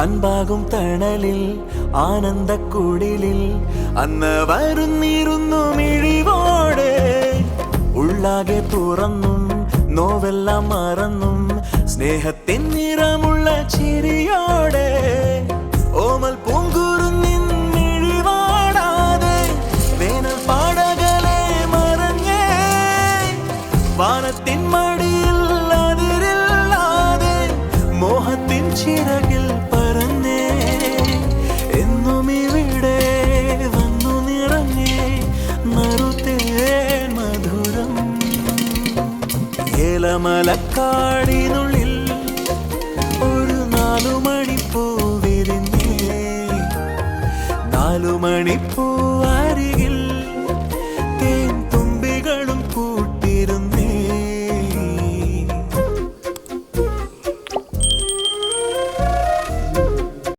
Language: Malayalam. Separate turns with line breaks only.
അൻപാകും തണലിൽ ആനന്ദക്കുടിലിൽ അന്ന് വരുന്നിരുന്നു മിഴിവോടെ ഉള്ളാകെ തുറന്നും നോവെല്ലാം മറന്നും സ്നേഹത്തിൻ നിറമുള്ള ചിരിയോടെ ഓമൽ പൂങ്കുരുന്നിൻ മിഴിവാടാതെ വേനൽ പാടകളെ മറഞ്ഞേ വാനത്തിൻ മടിയിൽ അതിരില്ലാതെ മോഹത്തിൻ ചിറകിൽ പറന്നേ എന്നും ഇവിടെ വന്നു നിറഞ്ഞേ നറുതേൻ മധുരം ഏലമലക്കാടിനുള്ളിൽ ഒരു 4 മണിപ്പൂ വിരിഞ്ഞേ 4 മണിപ്പൂ